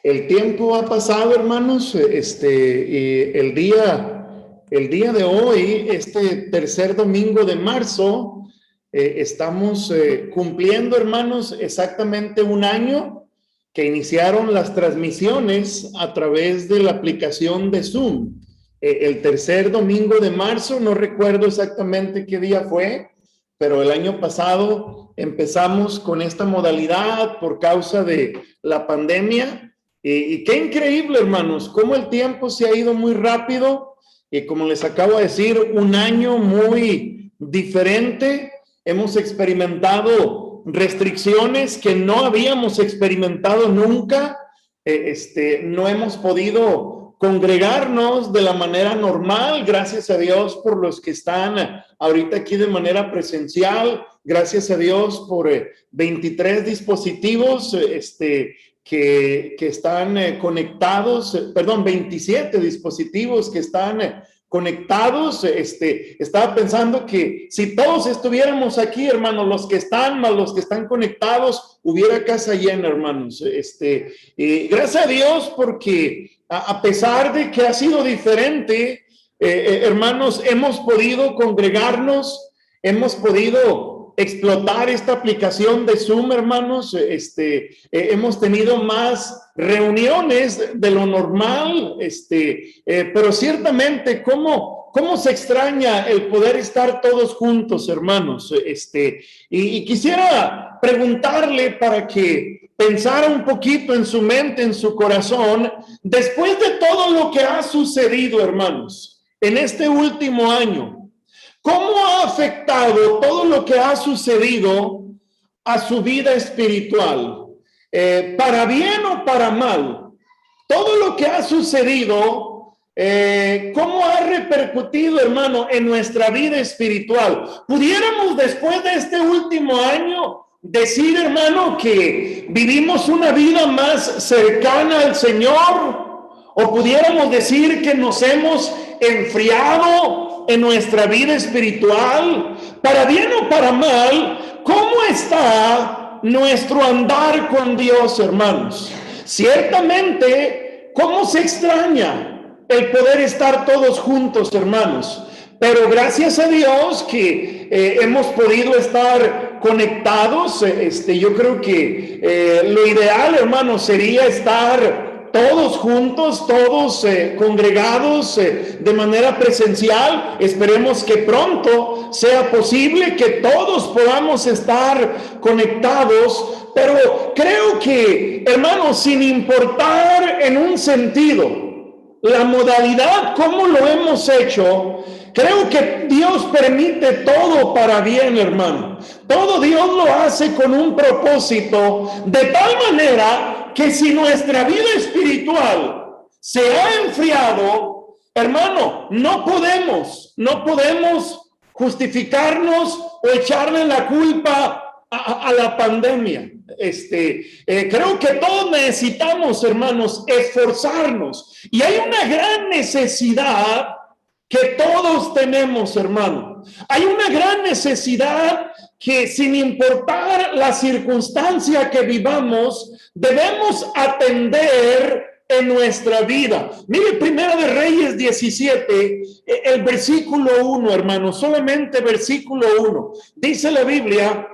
El tiempo ha pasado, hermanos. El día de hoy, este tercer domingo de marzo, estamos cumpliendo, hermanos, exactamente un año que iniciaron las transmisiones a través de la aplicación de Zoom. El tercer domingo de marzo, no recuerdo exactamente qué día fue, pero el año pasado empezamos con esta modalidad por causa de la pandemia. Y qué increíble, hermanos, cómo el tiempo se ha ido muy rápido. Y como les acabo de decir, un año muy diferente. Hemos experimentado restricciones que no habíamos experimentado nunca. No hemos podido congregarnos de la manera normal. Gracias a Dios por los que están ahorita aquí de manera presencial. Gracias a Dios por 23 dispositivos que están conectados, 27 dispositivos que están conectados. Estaba pensando que si todos estuviéramos aquí, hermanos, los que están más los que están conectados, hubiera casa llena, hermanos. Gracias a Dios porque a pesar de que ha sido diferente, hermanos, hemos podido congregarnos, hemos podido explotar esta aplicación de Zoom, hermanos. Hemos tenido más reuniones de lo normal, pero ciertamente cómo se extraña el poder estar todos juntos, hermanos. Y quisiera preguntarle para que pensara un poquito en su mente, en su corazón, después de todo lo que ha sucedido, hermanos, en este último año, ¿cómo ha afectado todo lo que ha sucedido a su vida espiritual? ¿Para bien o para mal? Todo lo que ha sucedido, ¿cómo ha repercutido, hermano, en nuestra vida espiritual? ¿Pudiéramos después de este último año decir, hermano, que vivimos una vida más cercana al Señor? ¿O pudiéramos decir que nos hemos enfriado en nuestra vida espiritual? Para bien o para mal, ¿cómo está nuestro andar con Dios, hermanos? Ciertamente, ¿cómo se extraña el poder estar todos juntos, hermanos? Pero gracias a Dios que hemos podido estar conectados. Yo creo que lo ideal, hermanos, sería estar todos juntos, todos congregados de manera presencial. Esperemos que pronto sea posible que todos podamos estar conectados, pero creo que, hermanos, sin importar en un sentido la modalidad, cómo lo hemos hecho, creo que Dios permite todo para bien, hermano. Todo Dios lo hace con un propósito, de tal manera que si nuestra vida espiritual se ha enfriado, hermano, no podemos justificarnos o echarle la culpa a la pandemia. Creo que todos necesitamos, hermanos, esforzarnos, y hay una gran necesidad que todos tenemos, hermano. Hay una gran necesidad que, sin importar la circunstancia que vivamos, debemos atender en nuestra vida. Mire, Primera de Reyes 17, el versículo 1, hermano, solamente versículo 1. Dice la Biblia: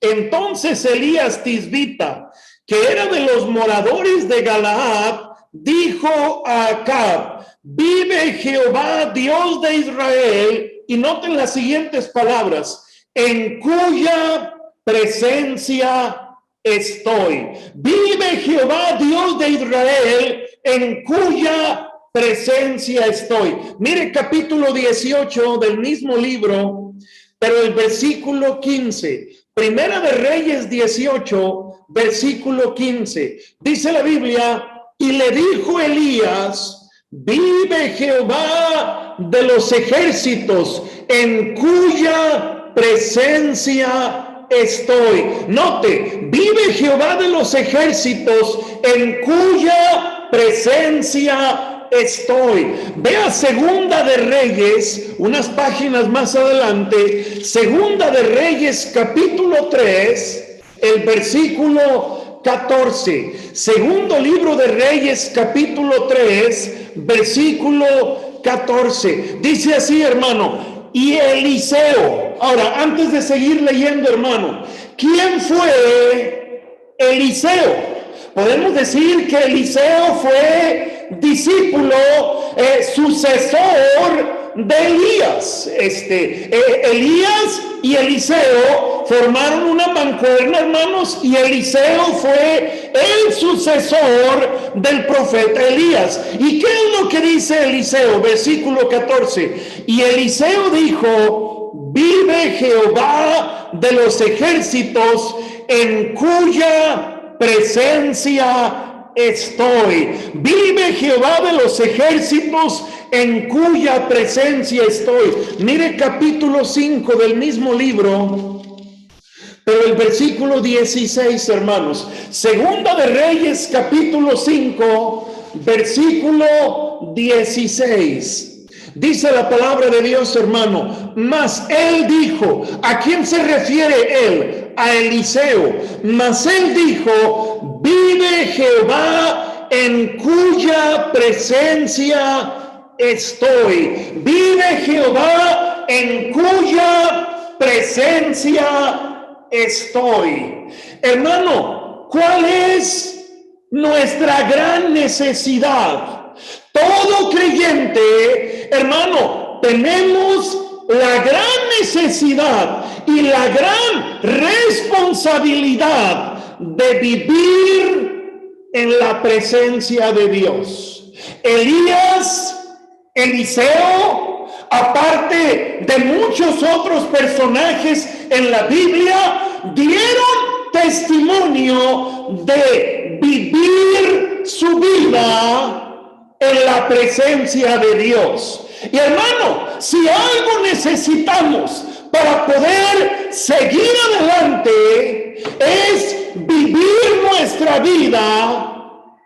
entonces Elías Tisbita, que era de los moradores de Galaad, dijo a Acab: vive Jehová, Dios de Israel, y noten las siguientes palabras, en cuya presencia estoy. Vive Jehová, Dios de Israel, en cuya presencia estoy. Mire, capítulo 18 del mismo libro, pero el versículo 15. Primera de Reyes 18, versículo 15. Dice la Biblia: y le dijo Elías: vive Jehová de los ejércitos, en cuya presencia estoy. Note, vive Jehová de los ejércitos, en cuya presencia estoy. Vea Segunda de Reyes, unas páginas más adelante, Segunda de Reyes capítulo 3, el versículo 14. Segundo libro de Reyes, capítulo 3, versículo 14. Dice así, hermano, y Eliseo. Ahora, antes de seguir leyendo, hermano, ¿quién fue Eliseo? Podemos decir que Eliseo fue discípulo, sucesor de Elías. Elías y Eliseo formaron una mancuerna, hermanos, y Eliseo fue el sucesor del profeta Elías. ¿Y qué es lo que dice Eliseo? Versículo 14. Y Eliseo dijo: vive Jehová de los ejércitos, en cuya presencia estoy. Vive Jehová de los ejércitos, en cuya presencia estoy. Mire capítulo 5 del mismo libro, pero el versículo 16, hermanos. Segunda de Reyes, capítulo 5, versículo 16. Dice la palabra de Dios, hermano: mas él dijo. ¿A quién se refiere él? A Eliseo. Mas él dijo: vive Jehová, en cuya presencia estoy. Vive Jehová, en cuya presencia estoy. Hermano, ¿cuál es nuestra gran necesidad? Todo creyente, hermano, tenemos la gran necesidad y la gran responsabilidad de vivir en la presencia de Dios. Eliseo, aparte de muchos otros personajes en la Biblia, dieron testimonio de vivir su vida en la presencia de Dios. Y hermano, si algo necesitamos para poder seguir adelante, es vivir nuestra vida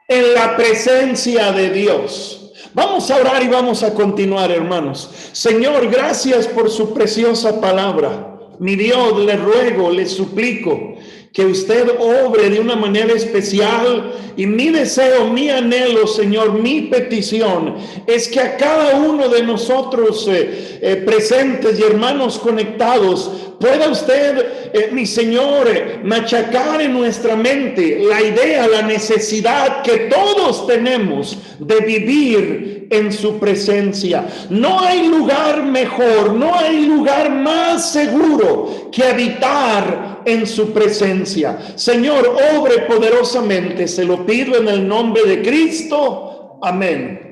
en la presencia de Dios. Vamos a orar y vamos a continuar, hermanos. Señor, gracias por su preciosa palabra. Mi Dios, le ruego, le suplico que usted obre de una manera especial, y mi deseo, mi anhelo, Señor, mi petición es que a cada uno de nosotros presentes y hermanos conectados pueda usted, mi Señor, machacar en nuestra mente la idea, la necesidad que todos tenemos de vivir en su presencia. No hay lugar mejor, no hay lugar más seguro que habitar en su presencia. Señor, obre poderosamente, se lo pido en el nombre de Cristo. Amén.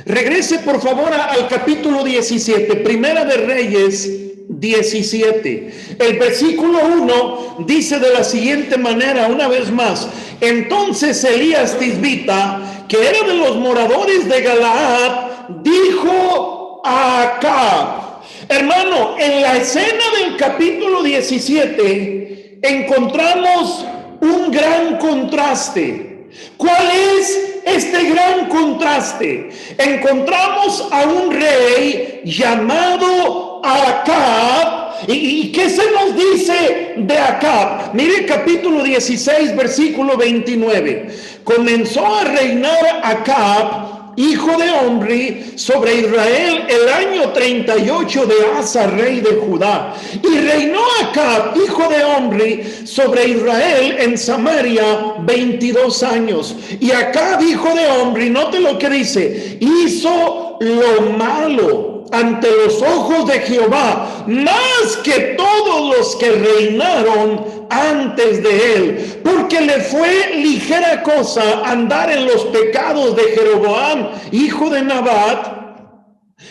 Regrese por favor al capítulo 17, Primera de Reyes 17. El versículo 1 dice de la siguiente manera, una vez más: entonces Elías Tisbita, que era de los moradores de Galaad, dijo a Acab. Hermano, en la escena del capítulo 17 encontramos un gran contraste. ¿Cuál es este gran contraste? Encontramos a un rey llamado Acab. ¿Y qué se nos dice de Acab? Mire capítulo 16, versículo 29. Comenzó a reinar Acab, hijo de Omri, sobre Israel el año 38 de Asa, rey de Judá. Y reinó Acab, hijo de Omri, sobre Israel en Samaria 22 años. Y Acab, hijo de Omri, note lo que dice: hizo lo malo ante los ojos de Jehová, más que todos los que reinaron antes de él, porque le fue ligera cosa andar en los pecados de Jeroboam, hijo de Nabat,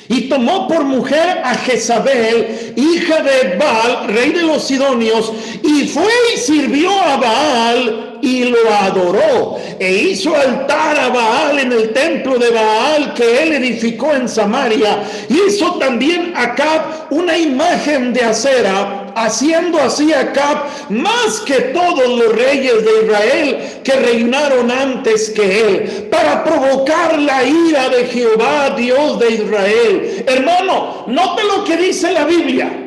y tomó por mujer a Jezabel, hija de Baal, rey de los Sidonios, y fue y sirvió a Baal y lo adoró, e hizo altar a Baal en el templo de Baal que él edificó en Samaria. Hizo también Acab una imagen de acera, haciendo así Acab más que todos los reyes de Israel que reinaron antes que él, para provocar la ira de Jehová, Dios de Israel. Hermano, note lo que dice la Biblia.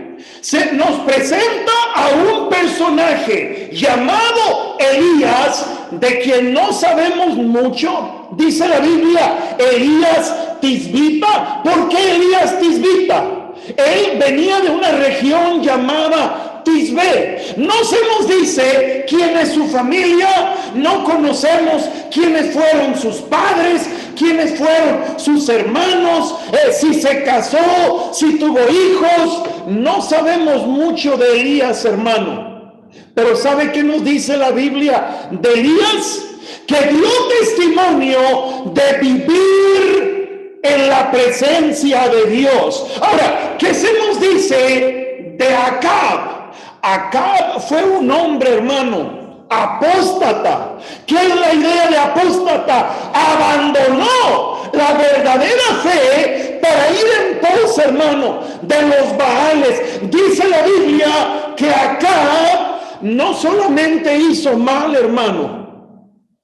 se nos presenta a un personaje llamado Elías, de quien no sabemos mucho. Dice la Biblia, Elías Tisbita. ¿Por qué Elías Tisbita? Él venía de una región llamada Tisbe. No se nos dice quién es su familia, no conocemos quiénes fueron sus padres, quiénes fueron sus hermanos, si se casó, si tuvo hijos. No sabemos mucho de Elías, hermano. Pero ¿sabe qué nos dice la Biblia de Elías? Que dio testimonio de vivir en la presencia de Dios. Ahora, ¿qué se nos dice de Acab? Acab fue un hombre, hermano, apóstata. ¿Qué es la idea de apóstata? Abandonó la verdadera fe para ir en pos, hermano, de los Baales. Dice la Biblia que Acab no solamente hizo mal, hermano.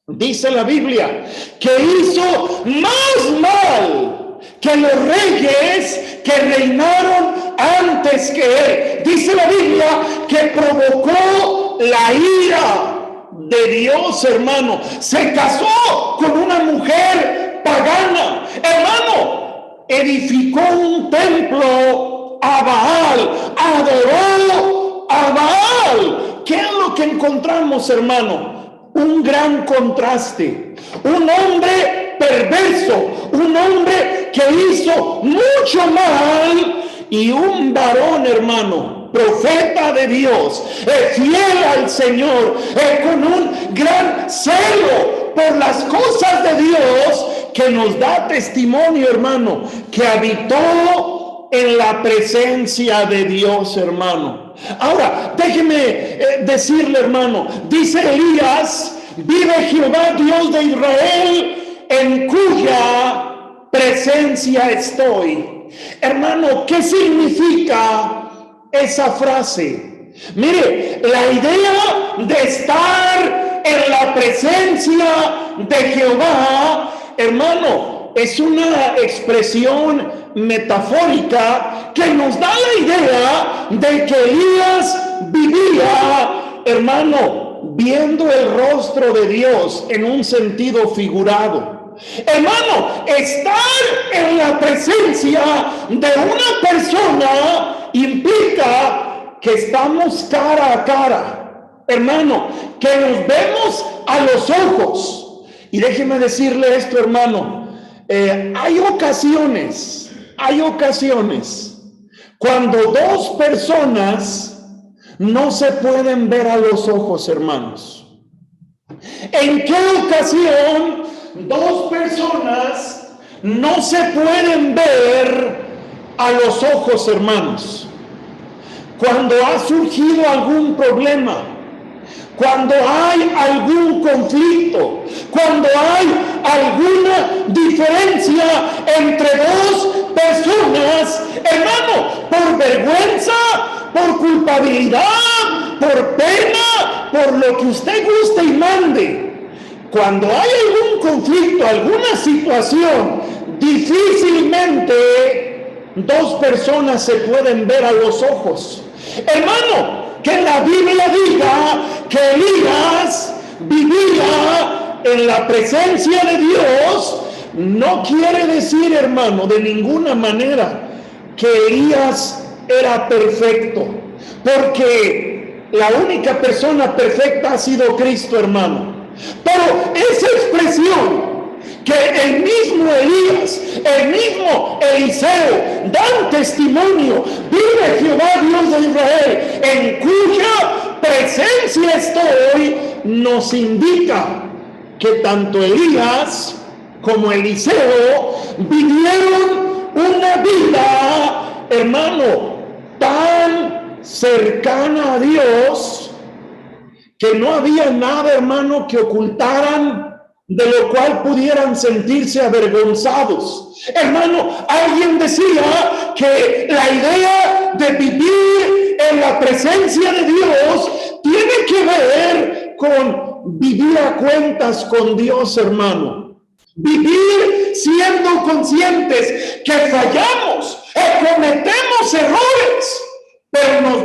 Dice la Biblia que hizo más mal que los reyes que reinaron antes que él. Dice la Biblia que provocó la ira de Dios, hermano. Se casó con una mujer pagana, hermano. Edificó un templo a Baal, adoró a Baal. ¿Qué es lo que encontramos, hermano? Un gran contraste. Un hombre perverso, un hombre que hizo mucho mal, y un varón, hermano, profeta de Dios, fiel al Señor, con un gran celo por las cosas de Dios, que nos da testimonio, hermano, que habitó en la presencia de Dios, hermano. Ahora, déjeme decirle, hermano, dice Elías, vive Jehová Dios de Israel, en cuya presencia estoy. Hermano, ¿qué significa esa frase? Mire, la idea de estar en la presencia de Jehová, hermano, es una expresión metafórica que nos da la idea de que Elías vivía, hermano, viendo el rostro de Dios en un sentido figurado. Hermano, estar en la presencia de una persona implica que estamos cara a cara, hermano, que nos vemos a los ojos. Y déjeme decirle esto, hermano, hay ocasiones cuando dos personas no se pueden ver a los ojos, hermanos. ¿En qué ocasión dos personas no se pueden ver a los ojos, hermanos? Cuando ha surgido algún problema, cuando hay algún conflicto, cuando hay alguna diferencia entre dos personas, hermano, por vergüenza, por culpabilidad, por pena, por lo que usted guste y mande. Cuando hay algún conflicto, alguna situación, difícilmente dos personas se pueden ver a los ojos. Hermano, que la Biblia diga que Elías vivía en la presencia de Dios, no quiere decir, hermano, de ninguna manera que Elías era perfecto, porque la única persona perfecta ha sido Cristo, hermano. Pero esa expresión que el mismo Elías, el mismo Eliseo dan testimonio, vive Jehová Dios de Israel, en cuya presencia estoy, nos indica que tanto Elías como Eliseo vivieron una vida, hermano, tan cercana a Dios, que no había nada, hermano, que ocultaran, de lo cual pudieran sentirse avergonzados. Hermano, alguien decía que la idea de vivir en la presencia de Dios tiene que ver con vivir a cuentas con Dios, hermano. Vivir siendo conscientes que fallamos, cometemos errores, pero nos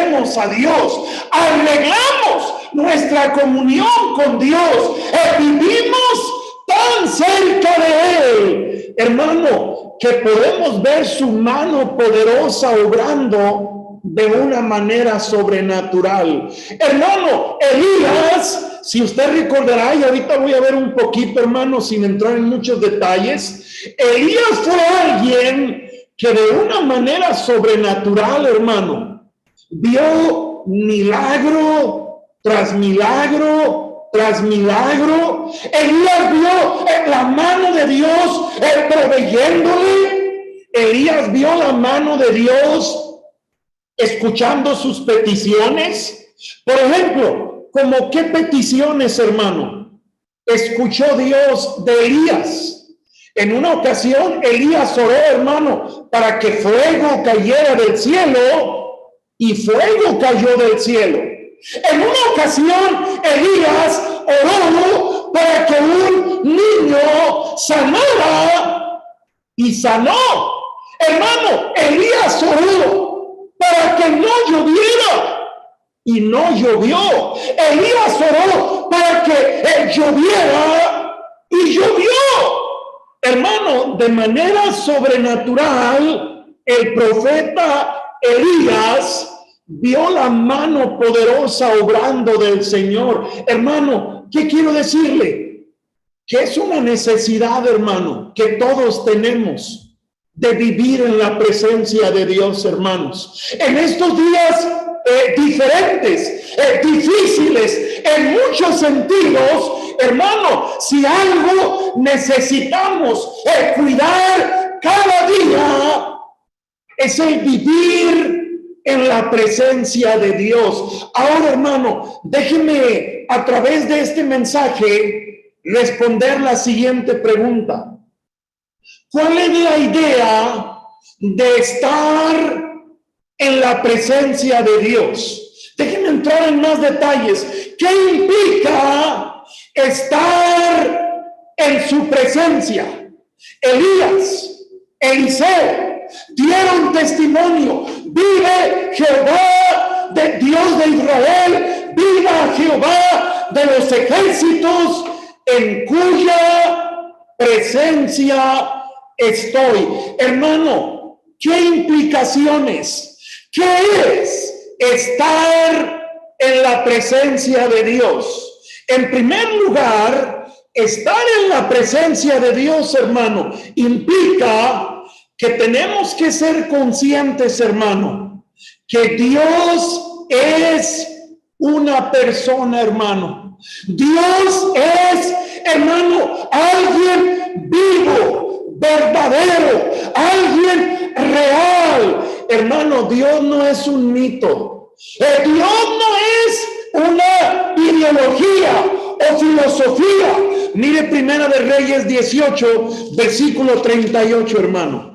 conocemos a Dios, arreglamos nuestra comunión con Dios, vivimos tan cerca de Él, hermano, que podemos ver su mano poderosa obrando de una manera sobrenatural. Hermano, Elías, si usted recordará, y ahorita voy a ver un poquito, hermano, sin entrar en muchos detalles, Elías fue alguien que de una manera sobrenatural, hermano, vio milagro tras milagro tras milagro. Elías vio la mano de Dios proveyéndole. Elías vio la mano de Dios escuchando sus peticiones. Por ejemplo, ¿como qué peticiones, hermano, escuchó Dios de Elías? En una ocasión, Elías oró, hermano, para que fuego cayera del cielo, y fuego cayó del cielo. En una ocasión, Elías oró para que un niño sanara, y sanó. Hermano, Elías oró para que no lloviera, y no llovió. Elías oró para que lloviera, y llovió. Hermano, de manera sobrenatural, el profeta Elías vio la mano poderosa obrando del Señor. Hermano, ¿qué quiero decirle? Que es una necesidad, hermano, que todos tenemos de vivir en la presencia de Dios, hermanos. En estos días diferentes, difíciles, en muchos sentidos, hermano, si algo necesitamos cuidar cada día, es el vivir en la presencia de Dios. Ahora, hermano, déjeme a través de este mensaje responder la siguiente pregunta. ¿Cuál es la idea de estar en la presencia de Dios? Déjenme entrar en más detalles. ¿Qué implica estar en su presencia? Elías, Eliseo dieron testimonio. Vive Jehová, de Dios de Israel, viva Jehová de los ejércitos, en cuya presencia estoy. Hermano, ¿qué implicaciones? ¿Qué es estar en la presencia de Dios? En primer lugar, estar en la presencia de Dios, hermano, implica que tenemos que ser conscientes, hermano, que Dios es una persona, hermano. Dios es, hermano, alguien vivo, verdadero, alguien real. Hermano, Dios no es un mito. Dios no es una ideología o filosofía. Mire Primera de Reyes 18, versículo 38, hermano.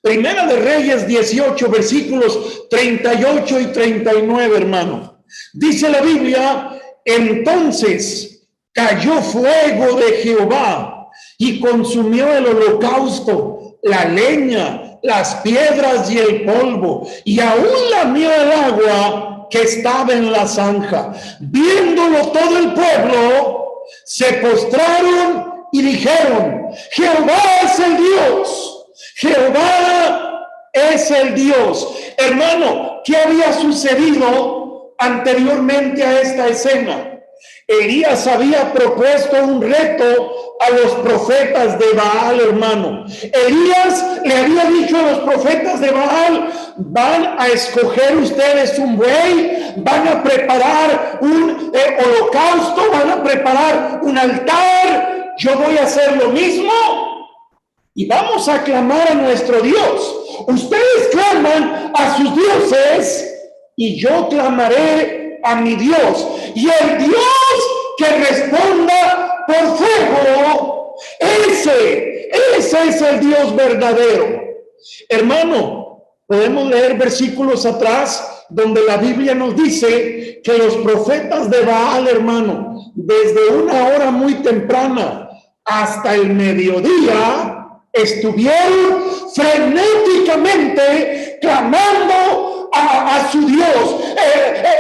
Primera de Reyes 18, versículos 38 y 39, hermano. Dice la Biblia: entonces cayó fuego de Jehová y consumió el holocausto, la leña, las piedras y el polvo, y aún lamió el agua que estaba en la zanja. Viéndolo todo el pueblo, se postraron y dijeron: Jehová es el Dios. Jehová es el Dios. Hermano, ¿qué había sucedido anteriormente a esta escena? Elías había propuesto un reto a los profetas de Baal, hermano. Elías le había dicho a los profetas de Baal: van a escoger ustedes un buey, van a preparar un holocausto, van a preparar un altar, yo voy a hacer lo mismo y vamos a clamar a nuestro Dios. Ustedes claman a sus dioses y yo clamaré a mi Dios. Y el Dios que responda por fuego, ese es el Dios verdadero. Hermano, podemos leer versículos atrás donde la Biblia nos dice que los profetas de Baal, hermano, desde una hora muy temprana hasta el mediodía, estuvieron frenéticamente clamando a a su Dios,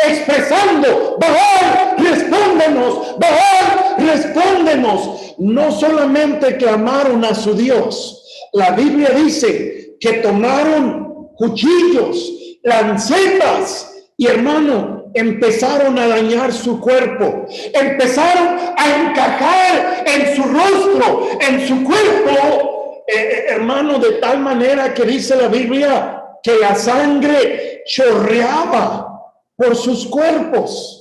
expresando: Baal, respóndenos, Baal, respóndenos. No solamente clamaron a su Dios, la Biblia dice que tomaron cuchillos, lancetas, y hermano, empezaron a dañar su cuerpo, empezaron a encajar en su rostro, en su cuerpo, hermano, de tal manera que dice la Biblia que la sangre chorreaba por sus cuerpos.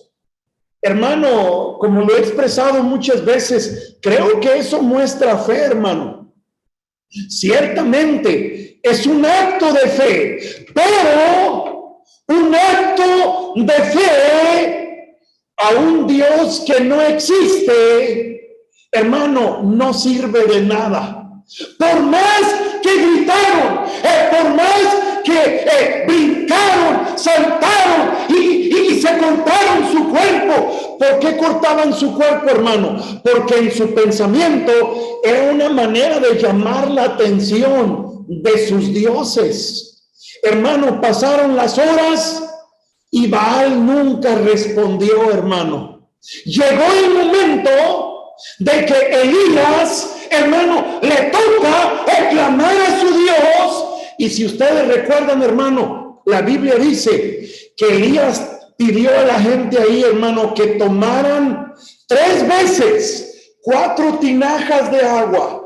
Hermano, como lo he expresado muchas veces, creo que eso muestra fe, hermano. Ciertamente es un acto de fe, pero un acto de fe a un Dios que no existe, hermano, no sirve de nada. Por más que gritaron, por más que brincaron, saltaron y se cortaron su cuerpo. ¿Por qué cortaban su cuerpo, hermano? Porque en su pensamiento era una manera de llamar la atención de sus dioses. Hermano, pasaron las horas y Baal nunca respondió, hermano. Llegó el momento de que Elías, hermano, le toca clamar a su Dios. Y si ustedes recuerdan, hermano, la Biblia dice que Elías pidió a la gente ahí, hermano, que tomaran 3 veces 4 tinajas de agua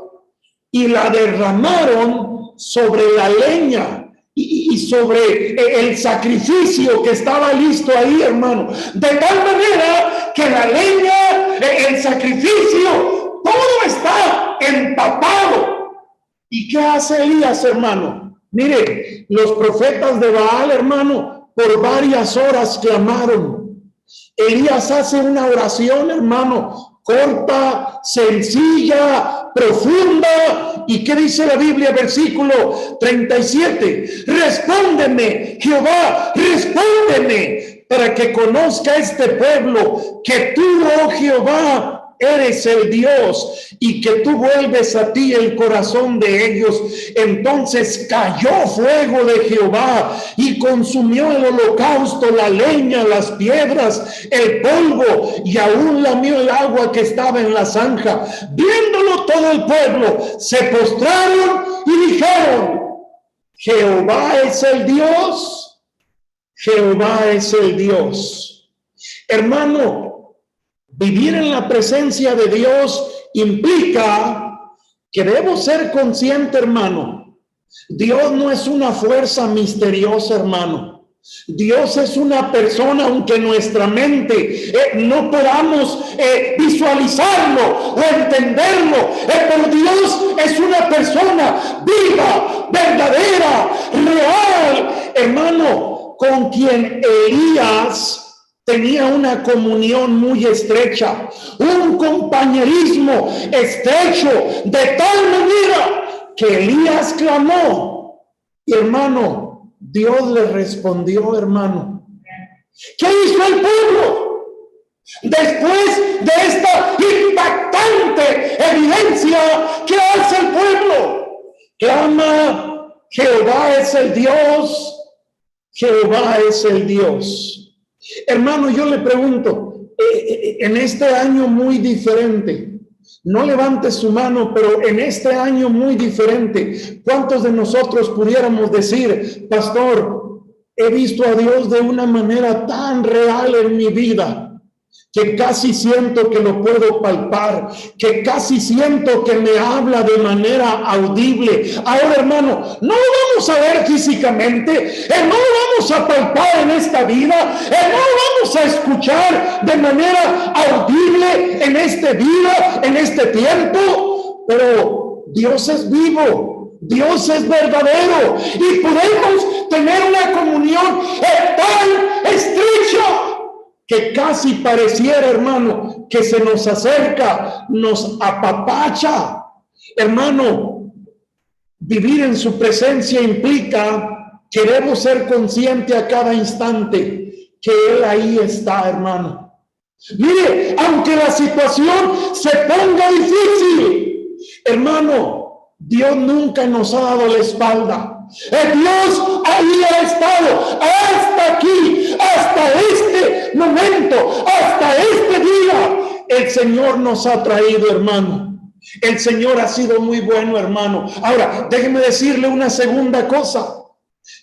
y la derramaron sobre la leña y sobre el sacrificio que estaba listo ahí, hermano, de tal manera que la leña, el sacrificio, todo está empapado. ¿Y qué hace Elías, hermano? Mire, los profetas de Baal, hermano, por varias horas clamaron. Elías hace una oración, hermano, corta, sencilla, profunda. ¿Y qué dice la Biblia? Versículo 37. Respóndeme, Jehová, respóndeme, para que conozca este pueblo que tú, oh Jehová, eres el Dios y que tú vuelves a ti el corazón de ellos. Entonces cayó fuego de Jehová y consumió el holocausto, la leña, las piedras, el polvo, y aún lamió el agua que estaba en la zanja. Viéndolo todo el pueblo, se postraron y dijeron: Jehová es el Dios, Jehová es el Dios. Hermano, vivir en la presencia de Dios implica que debo ser consciente, hermano. Dios no es una fuerza misteriosa, hermano. Dios es una persona, aunque nuestra mente no podamos visualizarlo o entenderlo, pero Dios es una persona viva, verdadera, real, hermano, con quien Elías tenía una comunión muy estrecha, un compañerismo estrecho, de tal manera que Elías clamó. Y hermano, Dios le respondió, hermano. ¿Qué hizo el pueblo? Después de esta impactante evidencia, ¿qué hace el pueblo? Clama: Jehová es el Dios, Jehová es el Dios. Hermano, yo le pregunto, en este año muy diferente, no levante su mano, pero en este año muy diferente, ¿cuántos de nosotros pudiéramos decir: pastor, he visto a Dios de una manera tan real en mi vida, que casi siento que lo puedo palpar, que casi siento que me habla de manera audible? Ahora, hermano, no lo vamos a ver físicamente, no lo vamos a palpar en esta vida, no lo vamos a escuchar de manera audible en esta vida, en este tiempo, pero Dios es vivo, Dios es verdadero y podemos tener una comunión tan estrecha que casi pareciera, hermano, que se nos acerca, nos apapacha. Hermano, vivir en su presencia implica que debo ser consciente a cada instante que Él ahí está, hermano. Mire, aunque la situación se ponga difícil, hermano, Dios nunca nos ha dado la espalda. Dios ahí ha estado hasta aquí Señor nos ha traído, hermano. El Señor ha sido muy bueno, hermano. Ahora, déjeme decirle una segunda cosa.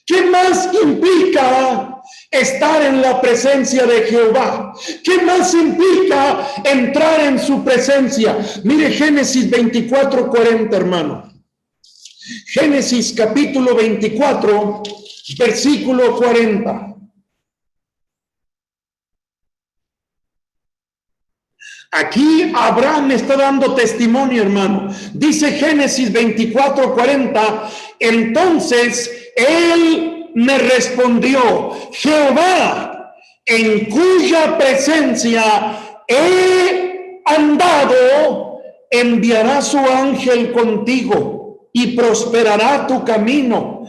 ¿Qué más implica estar en la presencia de Jehová? ¿Qué más implica entrar en su presencia? Mire Génesis 24:40, hermano. Génesis capítulo 24, versículo 40. Aquí Abraham está dando testimonio, hermano. Dice Génesis 24:40. Entonces él me respondió: Jehová, en cuya presencia he andado, enviará su ángel contigo y prosperará tu camino.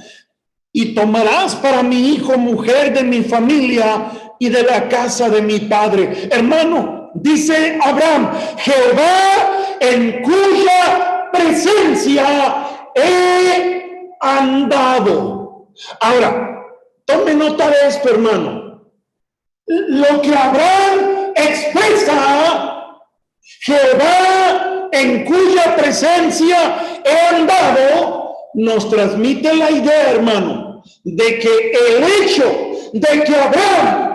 Y tomarás para mi hijo mujer de mi familia y de la casa de mi padre. Hermano, dice Abraham: Jehová, en cuya presencia he andado. Ahora, tome nota de esto, hermano. Lo que Abraham expresa: Jehová, en cuya presencia he andado, nos transmite la idea, hermano, de que el hecho de que Abraham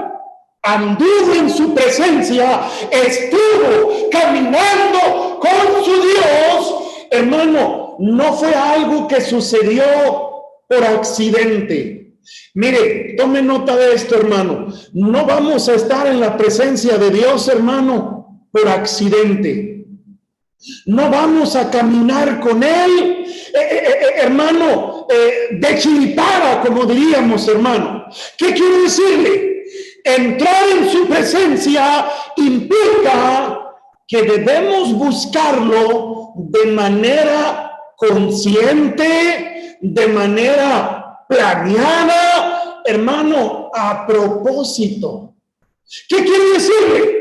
anduvo en su presencia, estuvo caminando con su Dios, hermano, no fue algo que sucedió por accidente. Mire, tome nota de esto, hermano. No vamos a estar en la presencia de Dios, hermano, por accidente. No vamos a caminar con Él, hermano, de chiripada, como diríamos, hermano. ¿Qué quiero decirle? Entrar en su presencia implica que debemos buscarlo de manera consciente, de manera planeada, hermano, a propósito. ¿Qué quiere decirle?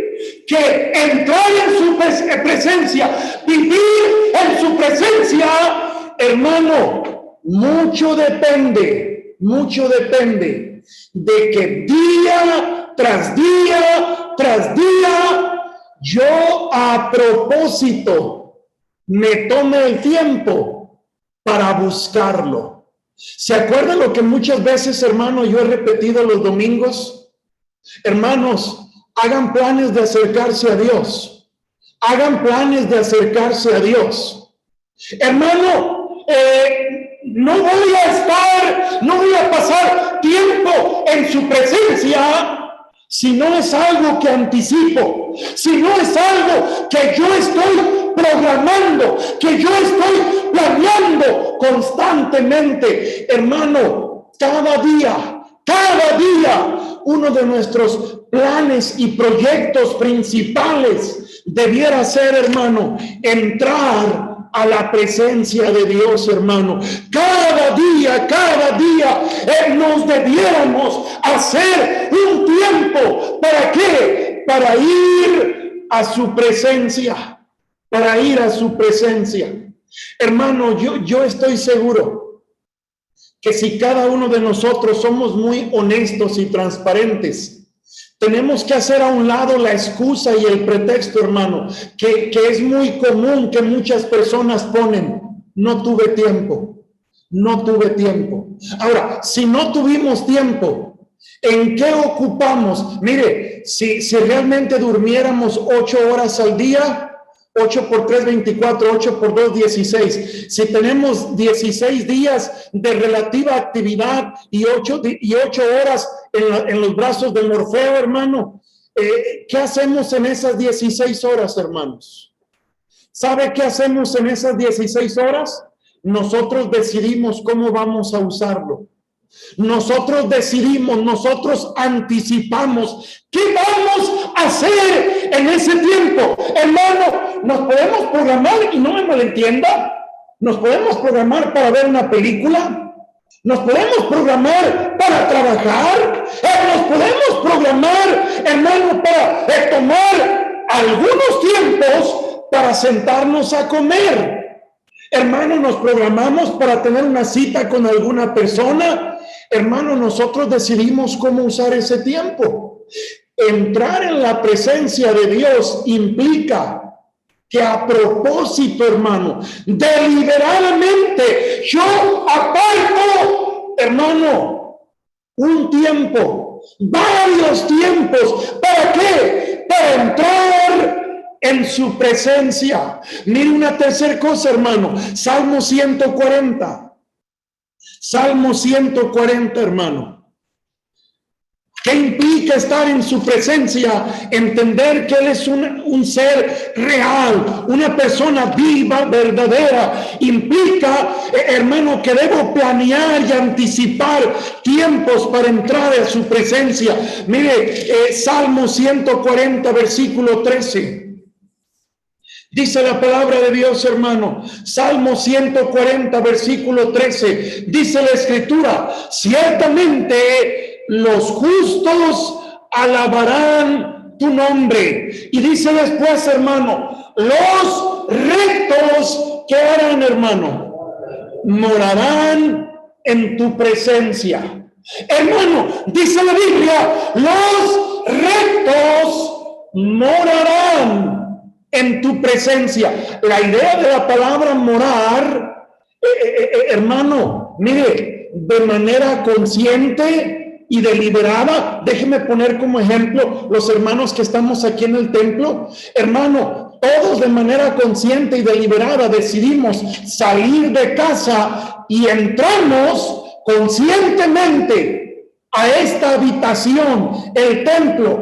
Que entrar en su presencia, vivir en su presencia, hermano, mucho depende de que día tras día, yo a propósito me tome el tiempo para buscarlo. ¿Se acuerdan lo que muchas veces, hermano, yo he repetido los domingos? Hermanos, hagan planes de acercarse a Dios. Hagan planes de acercarse a Dios. Hermano, no voy a pasar tiempo en su presencia si no es algo que anticipo, si no es algo que yo estoy programando, que yo estoy planeando constantemente. Hermano, cada día, uno de nuestros planes y proyectos principales debiera ser, hermano, entrar a la presencia de Dios, hermano. Cada día, nos debiéramos hacer un tiempo. ¿Para qué? Para ir a su presencia. Para ir a su presencia. Hermano, yo estoy seguro que si cada uno de nosotros somos muy honestos y transparentes, tenemos que hacer a un lado la excusa y el pretexto, hermano, que es muy común que muchas personas ponen: no tuve tiempo. Ahora, si no tuvimos tiempo, ¿en qué ocupamos? Mire, si realmente durmiéramos 8 horas al día, 8 por 3, 24, 8 por 2, 16. Si tenemos 16 días de relativa actividad y 8 horas en los brazos de Morfeo, hermano, ¿qué hacemos en esas 16 horas, hermanos? ¿Sabe qué hacemos en esas 16 horas? Nosotros decidimos cómo vamos a usarlo. Nosotros decidimos, nosotros anticipamos qué vamos a hacer en ese tiempo. Hermano, nos podemos programar, y no me malentienda, nos podemos programar para ver una película, nos podemos programar para trabajar, nos podemos programar, hermano, para tomar algunos tiempos para sentarnos a comer. Hermano, nos programamos para tener una cita con alguna persona. Hermano, nosotros decidimos cómo usar ese tiempo. Entrar en la presencia de Dios implica que a propósito, hermano, deliberadamente, yo aparto, hermano, un tiempo, varios tiempos. ¿Para qué? Para entrar en su presencia. Mire una tercera cosa, hermano. Salmo 140. Salmo 140, hermano. ¿Qué implica estar en su presencia? Entender que Él es un ser real, una persona viva, verdadera. Implica, hermano, que debo planear y anticipar tiempos para entrar a su presencia. Mire, Salmo 140, versículo 13. Dice la palabra de Dios, hermano. Salmo 140, versículo 13. Dice la Escritura: ciertamente los justos alabarán tu nombre. Y dice después, hermano, los rectos, ¿qué harán, hermano? Morarán en tu presencia. Hermano, dice la Biblia, los rectos morarán en tu presencia. La idea de la palabra morar, hermano, mire, de manera consciente y deliberada. Déjeme poner como ejemplo los hermanos que estamos aquí en el templo. Hermano, todos de manera consciente y deliberada decidimos salir de casa y entramos conscientemente a esta habitación, el templo.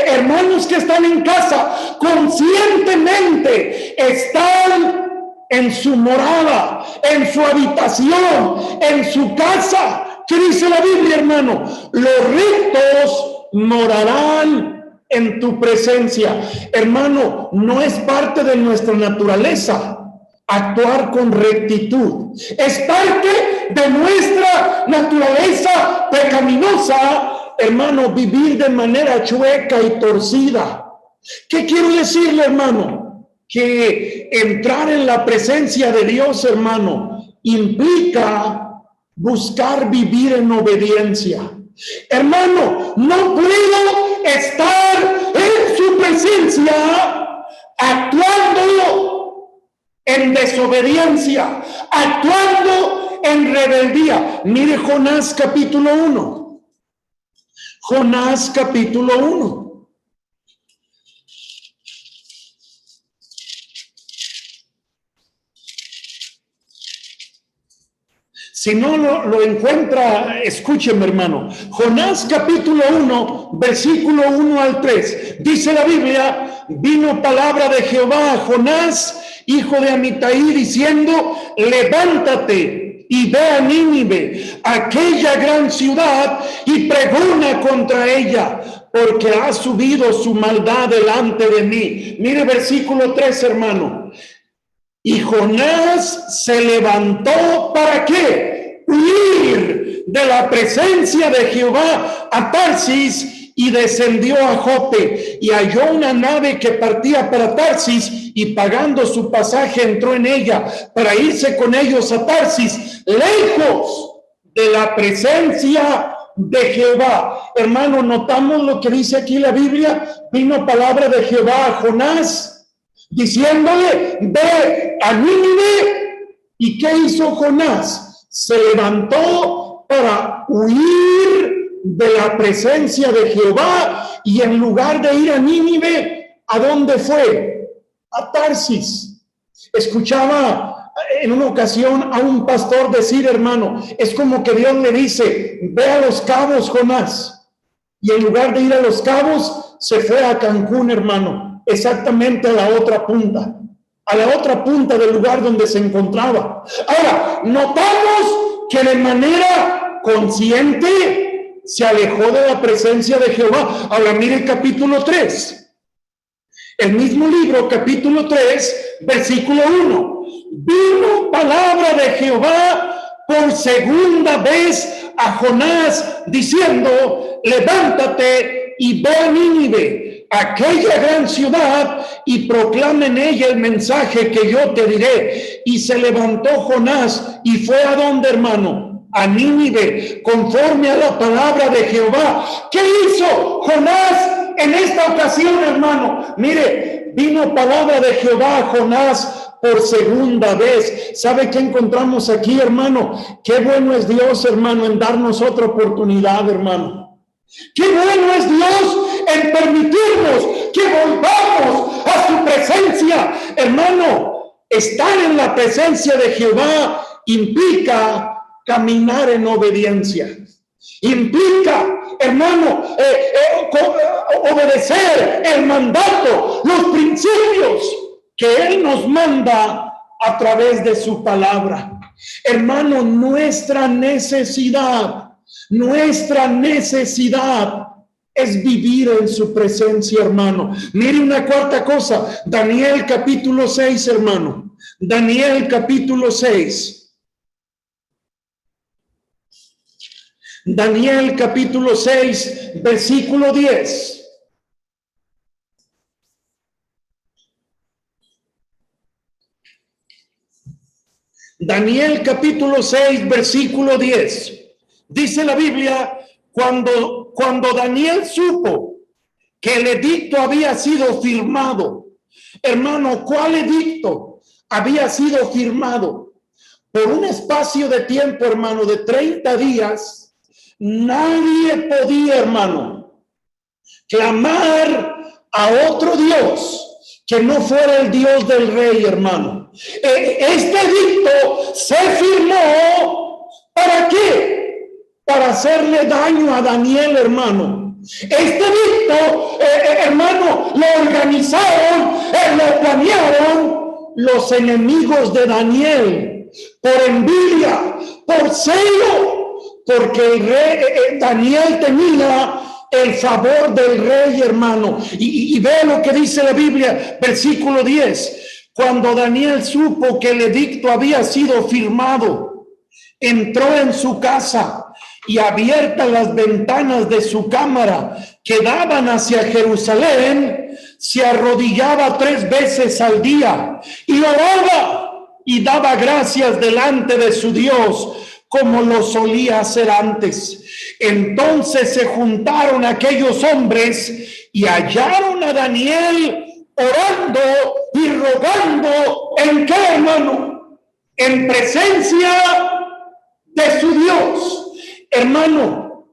Hermanos que están en casa, conscientemente están en su morada, en su habitación, en su casa. ¿Qué dice la Biblia, hermano? Los rectos morarán en tu presencia. Hermano, no es parte de nuestra naturaleza actuar con rectitud. Es parte de nuestra naturaleza pecaminosa, hermano, vivir de manera chueca y torcida. ¿Qué quiero decirle, hermano? Que entrar en la presencia de Dios, hermano, implica buscar vivir en obediencia. Hermano, no puedo estar en su presencia actuando en desobediencia, actuando en rebeldía. Mire Jonás capítulo 1. Jonás capítulo 1. Si no lo encuentra, escúcheme, hermano. Jonás capítulo 1, versículo 1 al 3. Dice la Biblia: vino palabra de Jehová a Jonás, hijo de Amitai, diciendo: levántate y ve a Nínive, aquella gran ciudad, y pregona contra ella, porque ha subido su maldad delante de mí. Mire versículo 3, hermano. Y Jonás se levantó, ¿para qué? Huir de la presencia de Jehová a Tarsis, y descendió a Jope, y halló una nave que partía para Tarsis, y pagando su pasaje entró en ella para irse con ellos a Tarsis, lejos de la presencia de Jehová. Hermano, notamos lo que dice aquí la Biblia. Vino palabra de Jehová a Jonás, diciéndole: ve a Nínive. ¿Y qué hizo Jonás? Se levantó para huir de la presencia de Jehová, y en lugar de ir a Nínive, ¿a dónde fue? A Tarsis. Escuchaba en una ocasión a un pastor decir, hermano, es como que Dios le dice: ve a Los Cabos, Jonás. Y en lugar de ir a Los Cabos, se fue a Cancún, hermano, exactamente a la otra punta del lugar donde se encontraba. Ahora, notamos que de manera consciente se alejó de la presencia de Jehová. Ahora mire el capítulo 3. El mismo libro, capítulo 3, versículo 1. Vino palabra de Jehová por segunda vez a Jonás, diciendo: levántate y ve a Nínive, aquella gran ciudad, y proclama en ella el mensaje que yo te diré. Y se levantó Jonás y fue a donde, hermano, a Nínive, conforme a la palabra de Jehová. ¿Qué hizo Jonás en esta ocasión, hermano? Mire, vino palabra de Jehová a Jonás por segunda vez. ¿Sabe qué encontramos aquí, hermano? Qué bueno es Dios, hermano, en darnos otra oportunidad, hermano. Qué bueno es Dios en permitirnos que volvamos a su presencia. Hermano, estar en la presencia de Jehová implica caminar en obediencia. Implica, hermano, obedecer el mandato, los principios que Él nos manda a través de su palabra. Hermano, nuestra necesidad es vivir en su presencia, hermano. Mire una cuarta cosa, Daniel capítulo 6, hermano. Daniel capítulo 6. Daniel capítulo 6, versículo 10. Daniel capítulo 6, versículo 10. Dice la Biblia, cuando Daniel supo que el edicto había sido firmado. Hermano, ¿cuál edicto había sido firmado? Por un espacio de tiempo, hermano, de 30 días. Nadie podía, hermano, clamar a otro Dios que no fuera el Dios del rey, hermano. Este edicto se firmó, ¿para qué? Para hacerle daño a Daniel, hermano. Este edicto, hermano, lo organizaron, lo planearon los enemigos de Daniel, por envidia, por celo, porque el rey Daniel tenía el favor del rey, hermano. Y ve lo que dice la Biblia, versículo 10. Cuando Daniel supo que el edicto había sido firmado, entró en su casa y abiertas las ventanas de su cámara que daban hacia Jerusalén, se arrodillaba 3 veces al día y oraba y daba gracias delante de su Dios, como lo solía hacer antes. Entonces se juntaron aquellos hombres y hallaron a Daniel orando y rogando. ¿En qué, hermano? En presencia de su Dios. Hermano,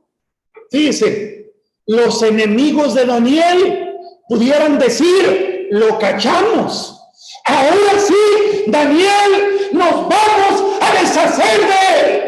fíjese, los enemigos de Daniel pudieran decir, lo cachamos. Ahora sí, Daniel, nos vamos a deshacer de él.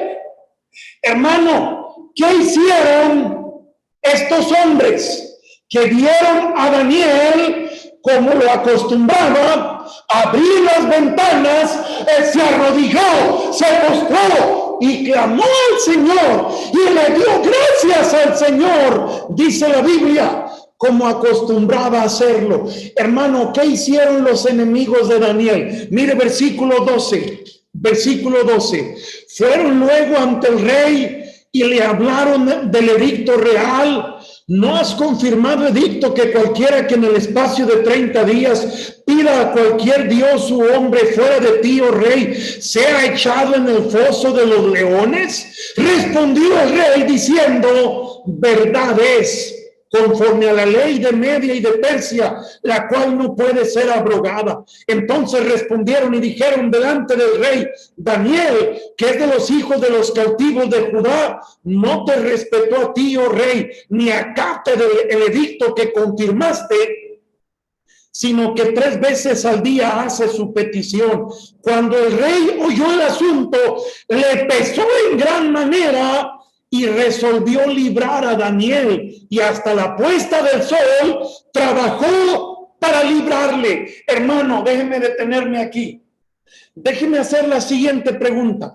Hermano, ¿qué hicieron estos hombres? Que vieron a Daniel como lo acostumbraba, abrir las ventanas, se arrodilló, se postró y clamó al Señor y le dio gracias al Señor, dice la Biblia, como acostumbraba a hacerlo. Hermano, ¿qué hicieron los enemigos de Daniel? Mire versículo 12. Versículo 12. Fueron luego ante el rey y le hablaron del edicto real. ¿No has confirmado edicto que cualquiera que en el espacio de 30 días pida a cualquier dios u hombre fuera de ti, oh rey, sea echado en el foso de los leones? Respondió el rey diciendo, verdad es, conforme a la ley de Media y de Persia, la cual no puede ser abrogada. Entonces respondieron y dijeron delante del rey, Daniel, que es de los hijos de los cautivos de Judá, no te respetó a ti, oh rey, ni acate el edicto que confirmaste, sino que 3 veces al día hace su petición. Cuando el rey oyó el asunto, le pesó en gran manera y resolvió librar a Daniel, y hasta la puesta del sol trabajó para librarle. Hermano, déjeme detenerme aquí. Déjeme hacer la siguiente pregunta.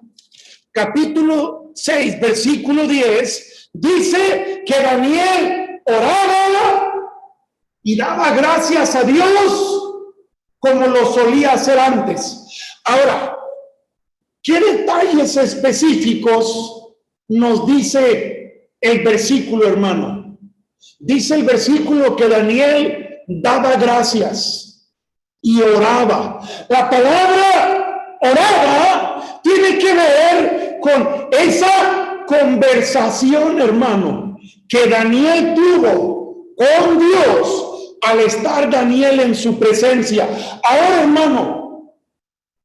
Capítulo 6, versículo 10, dice que Daniel oraba y daba gracias a Dios como lo solía hacer antes. Ahora, ¿qué detalles específicos nos dice el versículo, hermano? Dice el versículo que Daniel daba gracias y oraba. La palabra oraba tiene que ver con esa conversación, hermano, que Daniel tuvo con Dios al estar Daniel en su presencia. Ahora, hermano,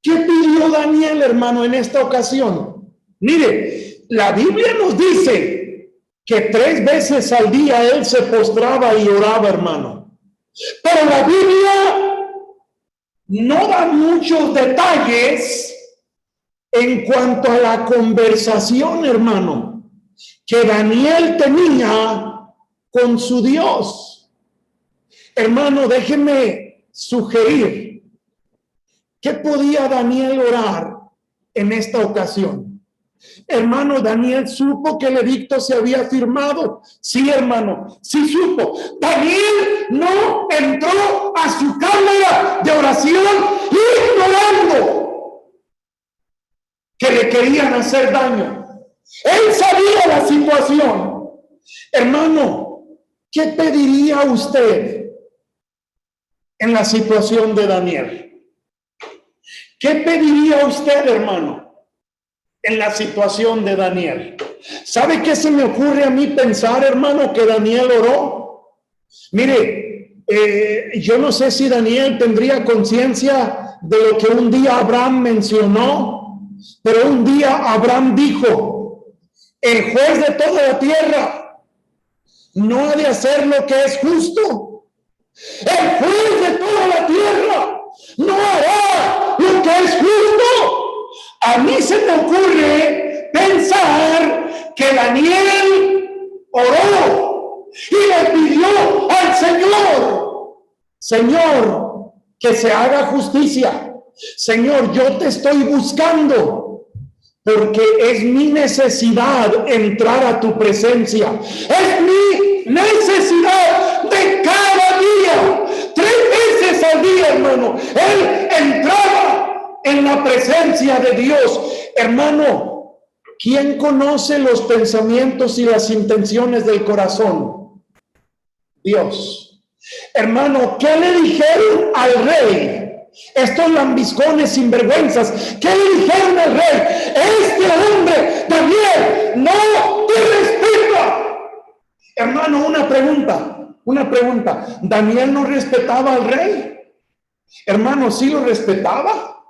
¿qué pidió Daniel, hermano, en esta ocasión? Mire, la Biblia nos dice que 3 veces al día él se postraba y oraba, hermano. Pero la Biblia no da muchos detalles en cuanto a la conversación, hermano, que Daniel tenía con su Dios. Hermano, déjeme sugerir, ¿qué podía Daniel orar en esta ocasión? Hermano, Daniel supo que el edicto se había firmado. Sí, hermano, sí supo. Daniel no entró a su cámara de oración ignorando que le querían hacer daño. Él sabía la situación. Hermano, ¿qué pediría usted en la situación de Daniel? ¿Qué pediría usted, hermano, en la situación de Daniel? ¿Sabe qué se me ocurre a mí pensar, hermano, que Daniel oró? Mire, yo no sé si Daniel tendría conciencia de lo que un día Abraham mencionó, pero un día Abraham dijo: el juez de toda la tierra no ha de hacer lo que es justo. El juez de toda la tierra no hará lo que es justo. A mí se me ocurre pensar que Daniel oró y le pidió al Señor, que se haga justicia. Señor, yo te estoy buscando porque es mi necesidad entrar a tu presencia. Es mi necesidad de cada día. 3 veces al día, hermano, él entraba en la presencia de Dios. Hermano, ¿quién conoce los pensamientos y las intenciones del corazón? Dios. Hermano, ¿qué le dijeron al rey estos lambiscones sinvergüenzas? ¿Qué le dijeron al rey? Este hombre, Daniel, no te respeta. Hermano, una pregunta. ¿Daniel no respetaba al rey? Hermano, ¿sí lo respetaba?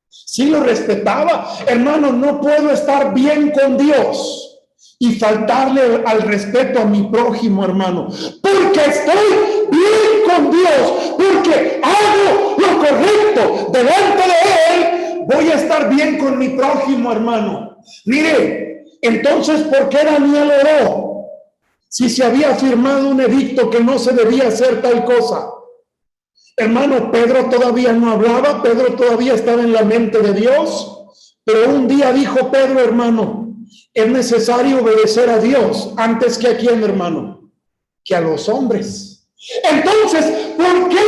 Sí lo respetaba. Hermano, no puedo estar bien con Dios y faltarle al respeto a mi prójimo, hermano, porque estoy bien con Dios, porque hago lo correcto delante de Él. Voy a estar bien con mi prójimo, hermano. Mire, entonces, ¿por qué Daniel oró? Si se había firmado un edicto que no se debía hacer tal cosa. Hermano, Pedro todavía no hablaba, Pedro todavía estaba en la mente de Dios, pero un día dijo Pedro, hermano, es necesario obedecer a Dios antes que a quién, hermano, que a los hombres. Entonces, ¿por qué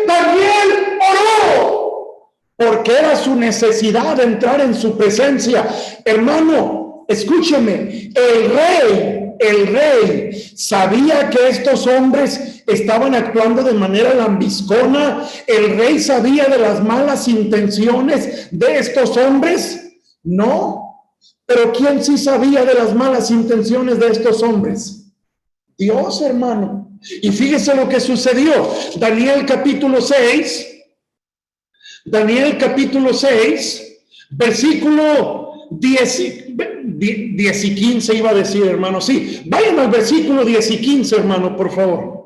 Daniel oró? Porque era su necesidad de entrar en su presencia. Hermano, escúcheme, el rey sabía que estos hombres estaban actuando de manera lambiscona. El rey sabía de las malas intenciones de estos hombres. No, pero ¿quién sí sabía de las malas intenciones de estos hombres? Dios, hermano. Y fíjese lo que sucedió. Daniel capítulo 6, versículo 10 y 15 iba a decir, hermano. Sí, vayan al versículo 10 y 15, hermano, por favor.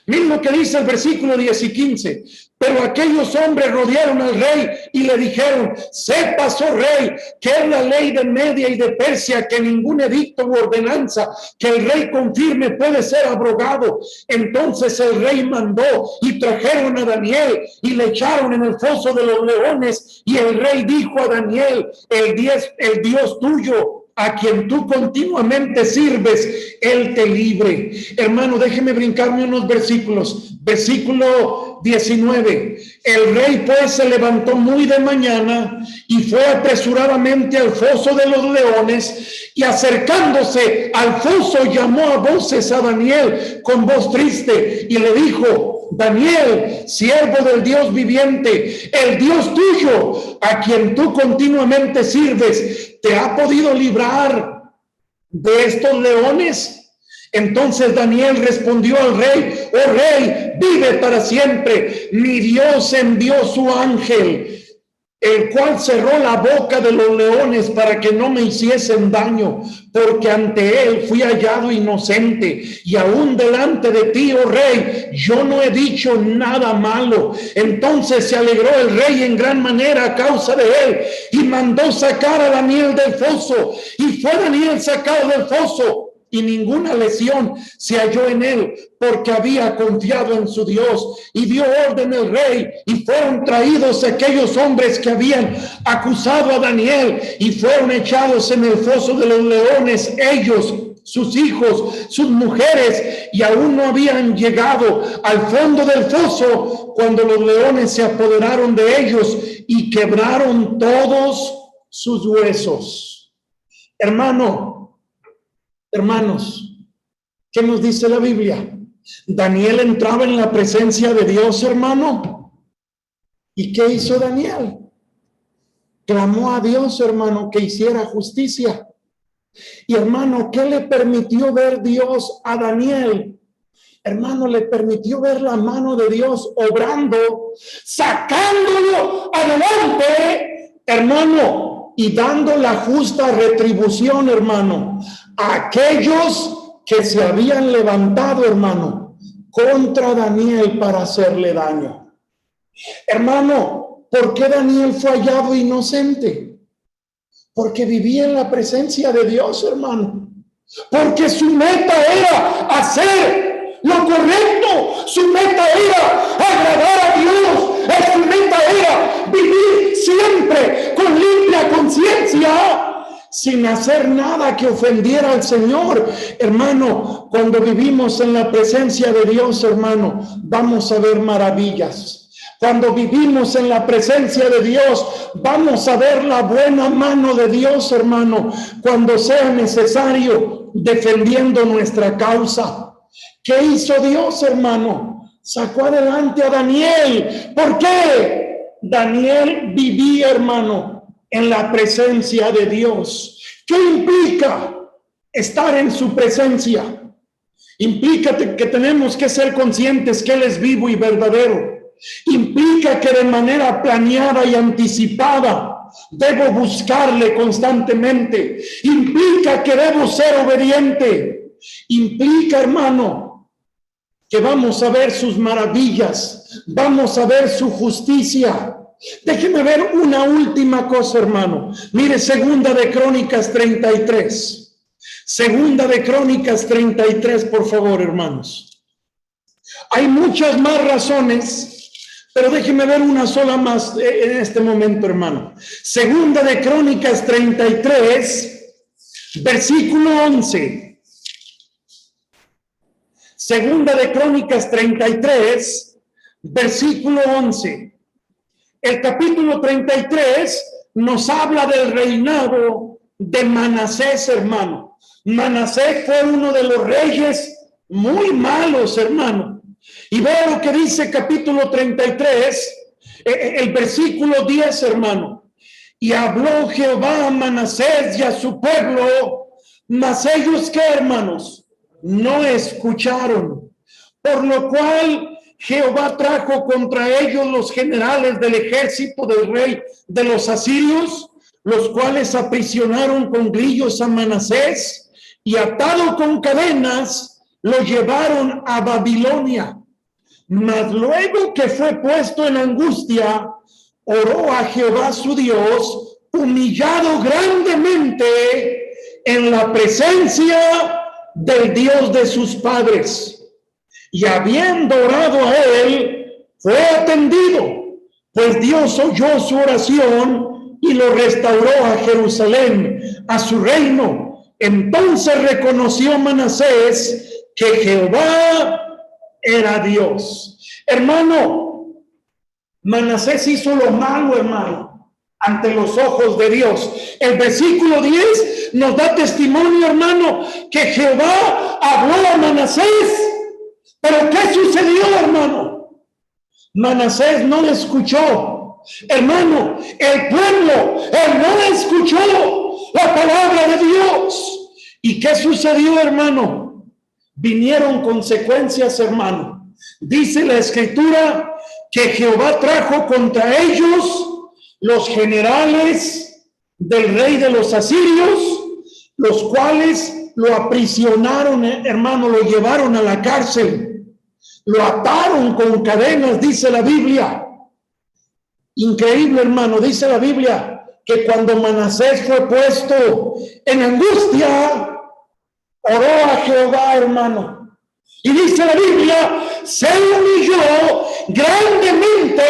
Miren lo que dice el versículo 10 y 15. Pero aquellos hombres rodearon al rey y le dijeron: sepas, oh rey, que es la ley de Media y de Persia, que ningún edicto u ordenanza que el rey confirme puede ser abrogado. Entonces el rey mandó y trajeron a Daniel y le echaron en el foso de los leones. Y el rey dijo a Daniel: el Dios tuyo, a quien tú continuamente sirves, Él te libre. Hermano, déjeme brincarme unos versículos. Versículo 19. El rey pues se levantó muy de mañana y fue apresuradamente al foso de los leones, y acercándose al foso llamó a voces a Daniel con voz triste y le dijo: Daniel, siervo del Dios viviente, el Dios tuyo, a quien tú continuamente sirves, ¿te ha podido librar de estos leones? Entonces Daniel respondió al rey: oh rey, vive para siempre. Mi Dios envió su ángel, el cual cerró la boca de los leones para que no me hiciesen daño, porque ante él fui hallado inocente, y aún delante de ti, oh rey, yo no he dicho nada malo. Entonces se alegró el rey en gran manera a causa de él, y mandó sacar a Daniel del foso, y fue Daniel sacado del foso, y ninguna lesión se halló en él, porque había confiado en su Dios. Y dio orden el rey, y fueron traídos aquellos hombres que habían acusado a Daniel, y fueron echados en el foso de los leones, ellos, sus hijos, sus mujeres, y aún no habían llegado al fondo del foso cuando los leones se apoderaron de ellos y quebraron todos sus huesos. Hermanos, ¿qué nos dice la Biblia? Daniel entraba en la presencia de Dios, hermano. ¿Y qué hizo Daniel? Clamó a Dios, hermano, que hiciera justicia. Y hermano, ¿qué le permitió ver Dios a Daniel? Hermano, le permitió ver la mano de Dios obrando, sacándolo adelante, hermano, y dando la justa retribución, hermano, a aquellos que se habían levantado, hermano, contra Daniel para hacerle daño. Hermano, ¿por qué Daniel fue hallado inocente? Porque vivía en la presencia de Dios, hermano. Porque su meta era hacer lo correcto. Su meta era agradar a Dios. Su meta era vivir siempre con limpia conciencia, sin hacer nada que ofendiera al Señor. Hermano, cuando vivimos en la presencia de Dios, hermano, vamos a ver maravillas. Cuando vivimos en la presencia de Dios, vamos a ver la buena mano de Dios, hermano, cuando sea necesario, defendiendo nuestra causa. ¿Qué hizo Dios, hermano? Sacó adelante a Daniel. ¿Por qué? Daniel vivía, hermano, en la presencia de Dios. ¿Qué implica estar en su presencia? Implica que tenemos que ser conscientes que Él es vivo y verdadero. Implica que de manera planeada y anticipada debo buscarle constantemente. Implica que debo ser obediente. Implica, hermano, que vamos a ver sus maravillas, vamos a ver su justicia. Déjeme ver una última cosa, hermano. Mire, Segunda de Crónicas 33. Segunda de Crónicas 33, por favor, hermanos. Hay muchas más razones, pero déjeme ver una sola más en este momento, hermano. Segunda de Crónicas 33, versículo 11. Segunda de Crónicas 33, versículo 11. El capítulo 33 nos habla del reinado de Manasés, hermano. Manasés fue uno de los reyes muy malos, hermano. Y vea lo que dice capítulo 33, el versículo 10, hermano. Y habló Jehová a Manasés y a su pueblo, mas ellos, ¿qué, hermanos? No escucharon. Por lo cual Jehová trajo contra ellos los generales del ejército del rey de los asirios, los cuales aprisionaron con grillos a Manasés y atado con cadenas lo llevaron a Babilonia. Mas luego que fue puesto en angustia, oró a Jehová su Dios, humillado grandemente en la presencia del Dios de sus padres. Y habiendo orado a él, fue atendido, pues Dios oyó su oración y lo restauró a Jerusalén, a su reino. Entonces reconoció Manasés que Jehová era Dios. Hermano, Manasés hizo lo malo, hermano, ante los ojos de Dios. El versículo 10 nos da testimonio, hermano, que Jehová habló a Manasés. Pero ¿qué sucedió, hermano? Manasés no le escuchó. Hermano, el pueblo, él no le escuchó la palabra de Dios. ¿Y qué sucedió, hermano? Vinieron consecuencias, hermano. Dice la Escritura que Jehová trajo contra ellos los generales del rey de los asirios, los cuales lo aprisionaron, hermano, lo llevaron a la cárcel, lo ataron con cadenas, dice la Biblia. Increíble, hermano, dice la Biblia que cuando Manasés fue puesto en angustia, oró a Jehová, hermano. Y dice la Biblia, se humilló grandemente.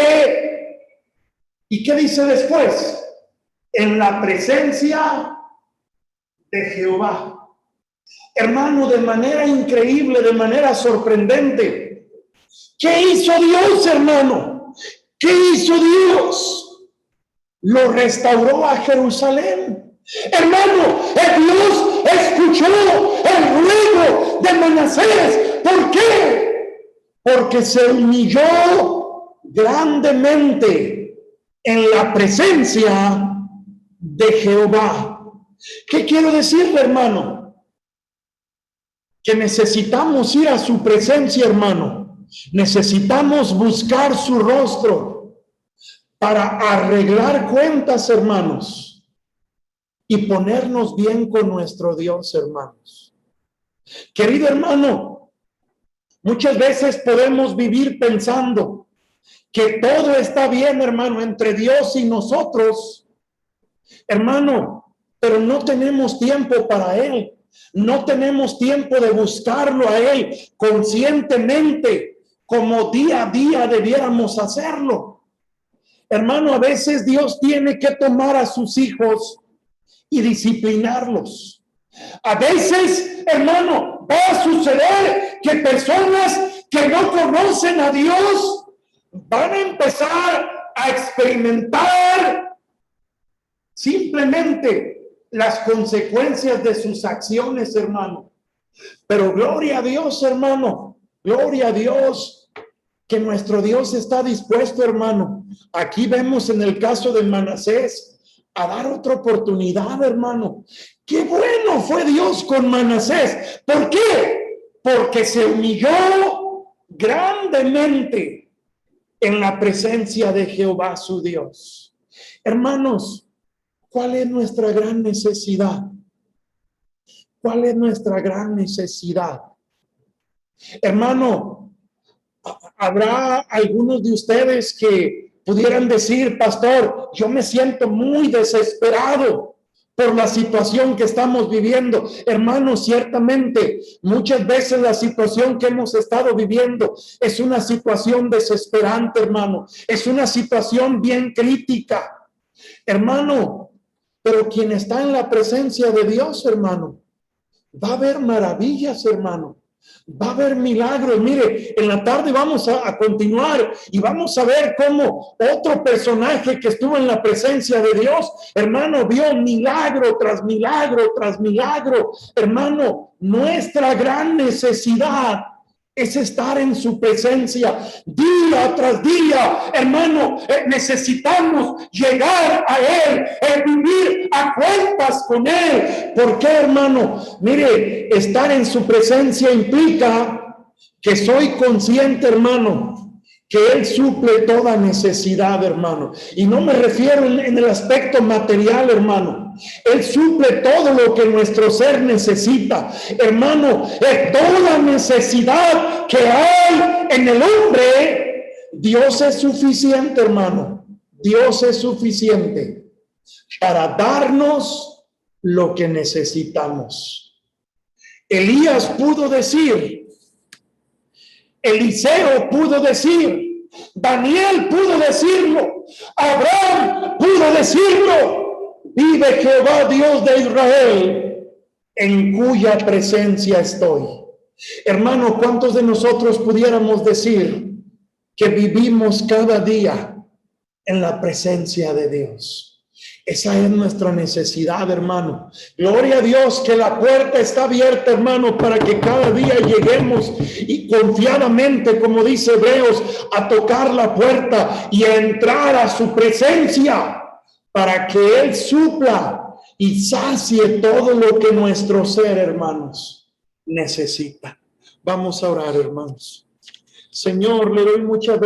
¿Y qué dice después? En la presencia de Jehová. Hermano, de manera increíble, de manera sorprendente. ¿Qué hizo Dios, hermano? ¿Qué hizo Dios? Lo restauró a Jerusalén. Hermano, Dios escuchó el ruego de Manasés. ¿Por qué? Porque se humilló grandemente en la presencia de Jehová. ¿Qué quiero decirle, hermano? Que necesitamos ir a su presencia, hermano. Necesitamos buscar su rostro para arreglar cuentas, hermanos, y ponernos bien con nuestro Dios, hermanos. Querido hermano, muchas veces podemos vivir pensando que todo está bien, hermano, entre Dios y nosotros, hermano, pero no tenemos tiempo para Él. No tenemos tiempo de buscarlo a Él conscientemente, como día a día debiéramos hacerlo. Hermano, a veces Dios tiene que tomar a sus hijos y disciplinarlos. A veces, hermano, va a suceder que personas que no conocen a Dios van a empezar a experimentar simplemente las consecuencias de sus acciones, hermano. Pero gloria a Dios, hermano, gloria a Dios, que nuestro Dios está dispuesto, hermano. Aquí vemos en el caso de Manasés a dar otra oportunidad, hermano. Qué bueno fue Dios con Manasés. ¿Por qué? Porque se humilló grandemente en la presencia de Jehová su Dios. Hermanos, ¿cuál es nuestra gran necesidad? ¿Cuál es nuestra gran necesidad? Hermano, habrá algunos de ustedes que pudieran decir, pastor, yo me siento muy desesperado por la situación que estamos viviendo. Hermano, ciertamente, muchas veces la situación que hemos estado viviendo es una situación desesperante, hermano. Es una situación bien crítica, hermano. Pero quien está en la presencia de Dios, hermano, va a haber maravillas, hermano. Va a haber milagros. Mire, en la tarde vamos a continuar y vamos a ver cómo otro personaje que estuvo en la presencia de Dios, hermano, vio milagro tras milagro tras milagro. Hermano, nuestra gran necesidad es estar en su presencia día tras día, hermano. Necesitamos llegar a Él, vivir a cuentas con Él. ¿Por qué, hermano? Mire, estar en su presencia implica que soy consciente, hermano, que Él suple toda necesidad, hermano. Y no me refiero en el aspecto material, hermano. Él suple todo lo que nuestro ser necesita, hermano. Toda necesidad que hay en el hombre, Dios es suficiente, hermano. Dios es suficiente para darnos lo que necesitamos. Elías pudo decir, Eliseo pudo decir, Daniel pudo decirlo, Abraham pudo decirlo. Vive Jehová, Dios de Israel, en cuya presencia estoy. Hermano, ¿cuántos de nosotros pudiéramos decir que vivimos cada día en la presencia de Dios? Esa es nuestra necesidad, hermano. Gloria a Dios que la puerta está abierta, hermano, para que cada día lleguemos y confiadamente, como dice Hebreos, a tocar la puerta y a entrar a su presencia para que Él supla y sacie todo lo que nuestro ser, hermanos, necesita. Vamos a orar, hermanos. Señor, le doy muchas